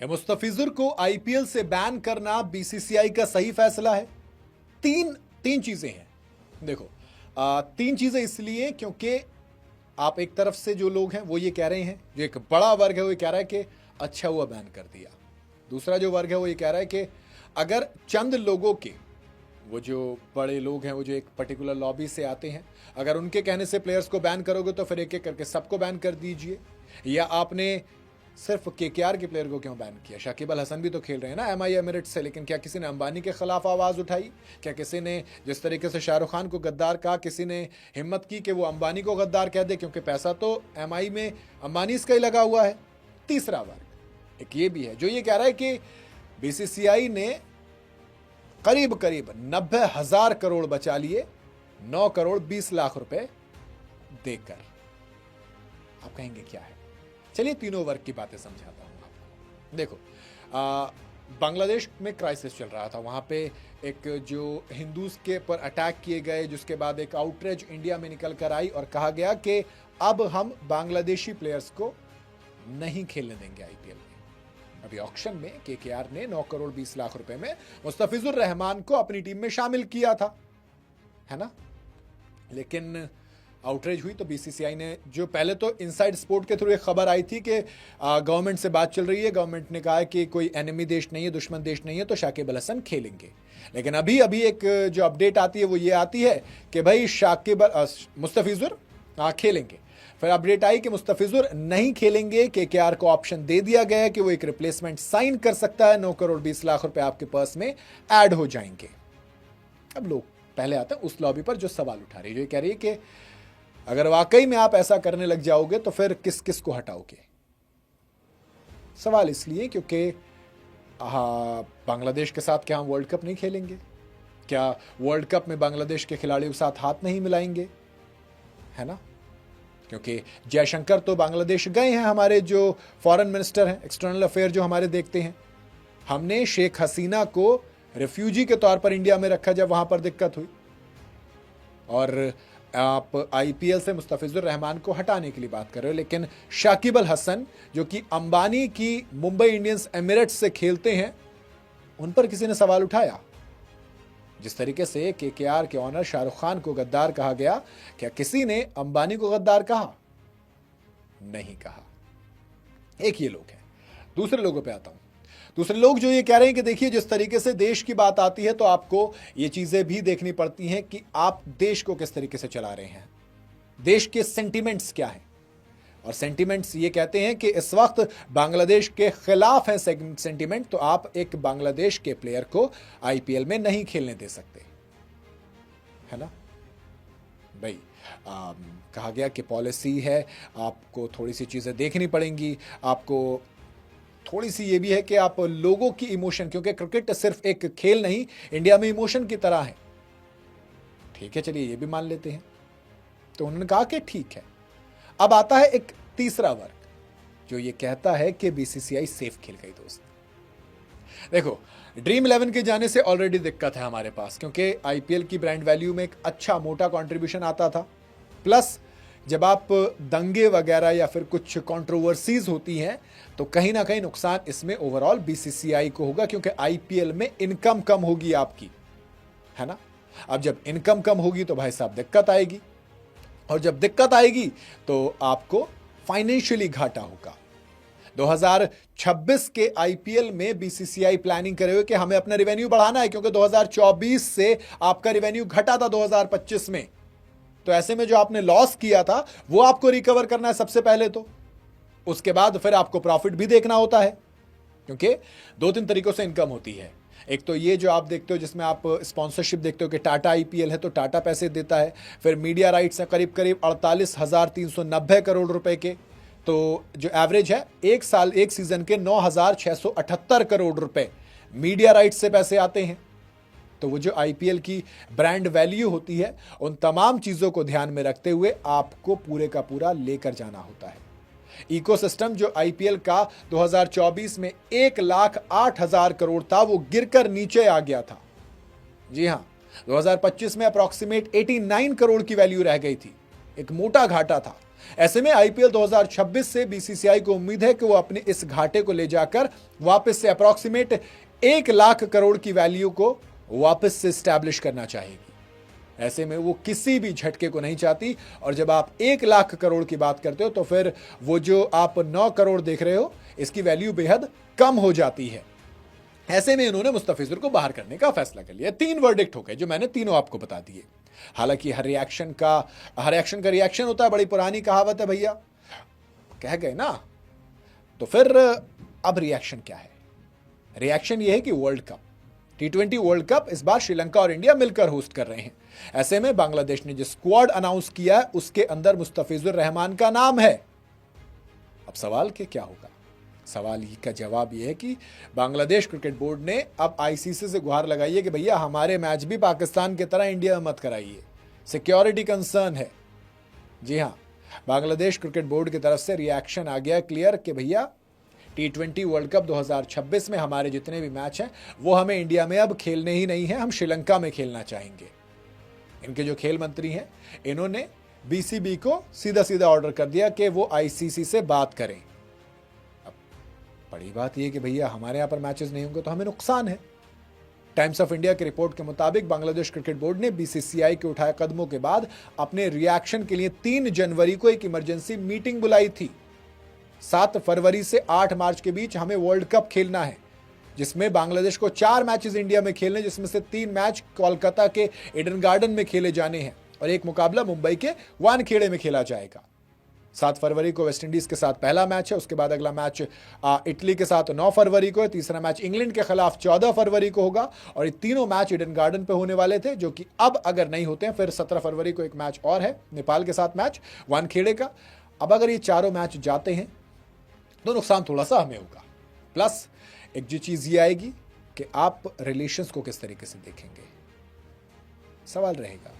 मुस्तफिजुर को आईपीएल से बैन करना बीसीसीआई का सही फैसला है। तीन तीन चीजें हैं। देखो, तीन चीजें इसलिए क्योंकि आप एक तरफ से जो लोग हैं वो ये कह रहे हैं, जो एक बड़ा वर्ग है वो ये कह रहा है कि अच्छा हुआ बैन कर दिया। दूसरा जो वर्ग है वो ये कह रहा है कि अगर चंद लोगों के, वो जो बड़े लोग हैं, वो जो एक पर्टिकुलर लॉबी से आते हैं, अगर उनके कहने से प्लेयर्स को बैन करोगे तो फिर एक एक करके सबको बैन कर दीजिए। या आपने सिर्फ केकेआर के प्लेयर को क्यों बैन किया? शाकिब अल हसन भी तो खेल रहे हैं ना एमआई एमिरेट्स से, लेकिन क्या किसी ने अंबानी के खिलाफ आवाज उठाई? क्या किसी ने जिस तरीके से शाहरुख खान को गद्दार कहा, किसी ने हिम्मत की कि वो अंबानी को गद्दार कह दे? क्योंकि पैसा तो एमआई में अंबानी का ही लगा हुआ है। तीसरा वर्ग एक ये भी है जो ये कह रहा है कि बीसीसीआई ने करीब करीब 90,000 करोड़ बचा लिए 9 करोड़ 20 लाख रुपए देकर। आप कहेंगे क्या है? चलिए तीनों वर्ग की बातें समझाता हूं आपको। देखो, बांग्लादेश में क्राइसिस चल रहा था। वहां पे एक जो हिंदूज के पर अटैक किए गए, जिसके बाद एक आउटरीच इंडिया में निकल कर आई और कहा गया कि अब हम बांग्लादेशी प्लेयर्स को नहीं खेलने देंगे आईपीएल में। अभी ऑक्शन में केकेआर ने 9 करोड़ 20 लाख रुपए में मुस्तफिजुर रहमान को अपनी टीम में शामिल किया था, है ना। लेकिन आउटरीच हुई तो बीसीसीआई ने, जो पहले तो इनसाइड स्पोर्ट के थ्रू एक खबर आई थी कि गवर्नमेंट से बात चल रही है, गवर्नमेंट ने कहा है कि कोई एनिमी देश नहीं है, दुश्मन देश नहीं है, तो शाकिब अल हसन खेलेंगे। लेकिन अभी एक जो अपडेट आती है वो ये आती है कि भाई मुस्तफिजुर खेलेंगे। फिर अपडेट आई कि मुस्तफिजुर नहीं खेलेंगे। केकेआर को ऑप्शन दे दिया गया है कि वो एक रिप्लेसमेंट साइन कर सकता है, 9 करोड़ 20 लाख रुपए आपके पर्स में ऐड हो जाएंगे। अब लोग पहले आते हैं उस लॉबी पर जो सवाल उठा रही है, जो कह रही है कि अगर वाकई में आप ऐसा करने लग जाओगे तो फिर किस किस को हटाओगे? सवाल इसलिए क्योंकि बांग्लादेश के साथ क्या हम वर्ल्ड कप नहीं खेलेंगे? क्या वर्ल्ड कप में बांग्लादेश के खिलाड़ियों के साथ हाथ नहीं मिलाएंगे? है ना। क्योंकि जयशंकर तो बांग्लादेश गए हैं, हमारे जो फॉरेन मिनिस्टर हैं, एक्सटर्नल अफेयर जो हमारे देखते हैं। हमने शेख हसीना को रिफ्यूजी के तौर पर इंडिया में रखा जब वहां पर दिक्कत हुई। और आप आईपीएल से मुस्तफिजुर रहमान को हटाने के लिए बात कर रहे हो, लेकिन शाकिब अल हसन जो कि अंबानी की मुंबई इंडियंस एमिरेट्स से खेलते हैं, उन पर किसी ने सवाल उठाया? जिस तरीके से केकेआर के ऑनर शाहरुख खान को गद्दार कहा गया, क्या किसी ने अंबानी को गद्दार कहा? नहीं कहा। एक ये लोग हैं। दूसरे लोगों पे आता हूं। दूसरे लोग जो ये कह रहे हैं कि देखिए, जिस तरीके से देश की बात आती है तो आपको ये चीजें भी देखनी पड़ती हैं कि आप देश को किस तरीके से चला रहे हैं, देश के सेंटिमेंट्स क्या हैं। और सेंटिमेंट्स ये कहते हैं कि इस वक्त बांग्लादेश के खिलाफ है सेंटिमेंट, तो आप एक बांग्लादेश के प्लेयर को आईपीएल में नहीं खेलने दे सकते, है ना भाई। कहा गया कि पॉलिसी है, आपको थोड़ी सी चीजें देखनी पड़ेंगी। आपको थोड़ी सी ये भी है कि आप लोगों की इमोशन, क्योंकि क्रिकेट सिर्फ एक खेल नहीं, इंडिया में इमोशन की तरह है। ठीक है, चलिए ये भी मान लेते हैं। तो उन्होंने कहा कि ठीक है। अब आता है एक तीसरा वर्ग जो ये कहता है कि बीसीसीआई सेफ खेल गई। दोस्त देखो, ड्रीम 11 के जाने से ऑलरेडी दिक्कत है हमारे पास, क्योंकि आईपीएल की ब्रांड वैल्यू में एक अच्छा मोटा कंट्रीब्यूशन आता था। प्लस जब आप दंगे वगैरह या फिर कुछ कंट्रोवर्सीज होती हैं तो कहीं ना कहीं नुकसान इसमें ओवरऑल बीसीसीआई को होगा, क्योंकि आईपीएल में इनकम कम होगी आपकी, है ना। अब जब इनकम कम होगी तो भाई साहब दिक्कत आएगी, और जब दिक्कत आएगी तो आपको फाइनेंशियली घाटा होगा। 2026 के आईपीएल में बीसीसीआई प्लानिंग करे हुए कि हमें अपना रेवेन्यू बढ़ाना है, क्योंकि 2024 से आपका रेवेन्यू घटा था 2025 में। तो ऐसे में जो आपने लॉस किया था वो आपको रिकवर करना है सबसे पहले, तो उसके बाद फिर आपको प्रॉफिट भी देखना होता है, क्योंकि 2-3 तरीकों से इनकम होती है। एक तो ये जो आप देखते हो जिसमें आप स्पॉन्सरशिप देखते हो कि टाटा आईपीएल है तो टाटा पैसे देता है। फिर मीडिया राइट्स है करीब करीब 48,390 करोड़ रुपए के, तो जो एवरेज है एक सीजन के 9,678 करोड़ रुपए मीडिया राइट्स से पैसे आते हैं। तो वो जो आईपीएल की ब्रांड वैल्यू होती है, उन तमाम चीजों को ध्यान में रखते हुए आपको पूरे का पूरा लेकर जाना होता है। इकोसिस्टम जो आईपीएल का 2024 में 1,08,000 करोड़ था, वो गिरकर नीचे आ गया था। जी हां, 2025 में अप्रॉक्सीमेट 89 करोड़ की वैल्यू रह गई थी, एक मोटा घाटा था। ऐसे में आईपीएल 2026 से बीसीसीआई को उम्मीद है कि वो अपने इस घाटे को ले जाकर वापस से अप्रॉक्सीमेट 1 लाख करोड़ की वैल्यू को वापस से स्टैब्लिश करना चाहेगी। ऐसे में वो किसी भी झटके को नहीं चाहती, और जब आप 1 लाख करोड़ की बात करते हो तो फिर वो जो आप 9 करोड़ देख रहे हो इसकी वैल्यू बेहद कम हो जाती है। ऐसे में इन्होंने मुस्तफिजुर को बाहर करने का फैसला कर लिया। 3 वर्डिक्ट हो गए जो मैंने तीनों आपको बता दिए। हालांकि हर एक्शन का रिएक्शन होता है, बड़ी पुरानी कहावत है भैया, कह गए ना। तो फिर अब रिएक्शन क्या है? रिएक्शन यह है कि world cup T20 world cup इस बार श्रीलंका और इंडिया मिलकर होस्ट कर रहे हैं। ऐसे में बांग्लादेश ने जो स्क्वाड अनाउंस किया है उसके अंदर मुस्तफिजुर रहमान का नाम है। अब सवाल के क्या होगा? सवाल का जवाब यह है कि बांग्लादेश क्रिकेट बोर्ड ने अब आईसीसी से गुहार लगाई है कि भैया हमारे मैच भी पाकिस्तान की तरह इंडिया में मत कराइए, सिक्योरिटी कंसर्न है। जी हां, बांग्लादेश क्रिकेट बोर्ड की तरफ से रिएक्शन आ गया क्लियर कि भैया T20 वर्ल्ड कप 2026 में हमारे जितने भी मैच हैं वो हमें इंडिया में अब खेलने ही नहीं है, हम श्रीलंका में खेलना चाहेंगे। इनके जो खेल मंत्री हैं इन्होंने बीसीबी को सीधा सीधा ऑर्डर कर दिया कि वो आईसीसी से बात करें। अब बड़ी बात यह कि भैया हमारे यहां पर मैचेस नहीं होंगे तो हमें नुकसान है। टाइम्स ऑफ इंडिया की रिपोर्ट के मुताबिक बांग्लादेश क्रिकेट बोर्ड ने बीसीसीआई के उठाए कदमों के बाद अपने रिएक्शन के लिए 3 जनवरी को एक इमरजेंसी मीटिंग बुलाई थी। 7 फरवरी से 8 मार्च के बीच हमें वर्ल्ड कप खेलना है, जिसमें बांग्लादेश को 4 मैचेस इंडिया में खेलने, जिसमें से 3 मैच कोलकाता के ईडन गार्डन में खेले जाने हैं और एक मुकाबला मुंबई के वानखेड़े में खेला जाएगा। 7 फरवरी को वेस्टइंडीज के साथ पहला मैच है, उसके बाद अगला मैच इटली के साथ 9 फरवरी को है, तीसरा मैच इंग्लैंड के खिलाफ 14 फरवरी को होगा और ये तीनों मैच ईडन गार्डन पे होने वाले थे, जो कि अब अगर नहीं होते हैं फिर 17 फरवरी को एक मैच और है नेपाल के साथ मैच वानखेड़े का। अब अगर ये चारों मैच जाते हैं तो नुकसान थोड़ा सा हमें होगा, प्लस एक जो चीज़ ये आएगी कि आप रिलेशंस को किस तरीके से देखेंगे, सवाल रहेगा।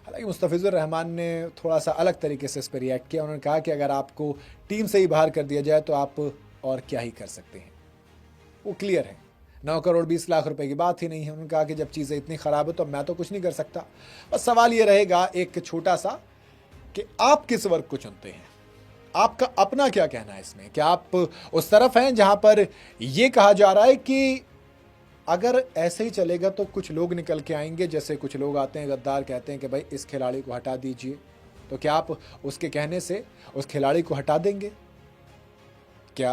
हालांकि मुस्तफिजुर रहमान ने थोड़ा सा अलग तरीके से इस पर रिएक्ट किया। उन्होंने कहा कि अगर आपको टीम से ही बाहर कर दिया जाए तो आप और क्या ही कर सकते हैं, वो क्लियर है। 9 करोड़ 20 लाख रुपए की बात ही नहीं है। उन्होंने कहा कि जब चीज़ें इतनी ख़राब है तो मैं तो कुछ नहीं कर सकता। बस सवाल ये रहेगा एक छोटा सा कि आप किस वर्ग को चुनते हैं, आपका अपना क्या कहना है इसमें? क्या आप उस तरफ हैं जहां पर यह कहा जा रहा है कि अगर ऐसे ही चलेगा तो कुछ लोग निकल के आएंगे, जैसे कुछ लोग आते हैं गद्दार कहते हैं कि भाई इस खिलाड़ी को हटा दीजिए, तो क्या आप उसके कहने से उस खिलाड़ी को हटा देंगे? क्या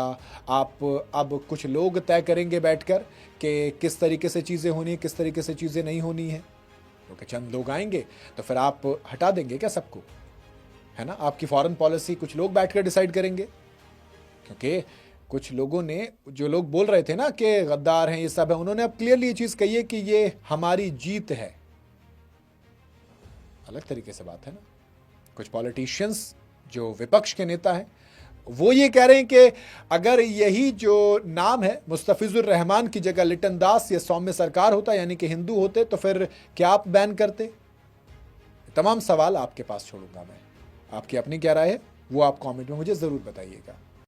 आप अब कुछ लोग तय करेंगे बैठकर कि किस तरीके से चीज़ें होनी है, किस तरीके से चीज़ें नहीं होनी है? क्योंकि चंद लोग आएंगे तो फिर आप हटा देंगे क्या सबको? है ना, आपकी फॉरेन पॉलिसी कुछ लोग बैठकर डिसाइड करेंगे। क्योंकि कुछ लोगों ने, जो लोग बोल रहे थे ना कि गद्दार हैं ये सब है, उन्होंने अब क्लियरली ये चीज़ कही है कि ये हमारी जीत है। अलग तरीके से बात है ना। कुछ पॉलिटिशियंस जो विपक्ष के नेता हैं वो ये कह रहे हैं कि अगर यही जो नाम है मुस्तफिजुर रहमान की जगह लिटन दास या सौम्य सरकार होता, यानी कि हिंदू होते, तो फिर क्या आप बैन करते? तमाम सवाल आपके पास छोड़ूंगा मैं। आपकी अपनी क्या राय है वो आप कमेंट में मुझे ज़रूर बताइएगा।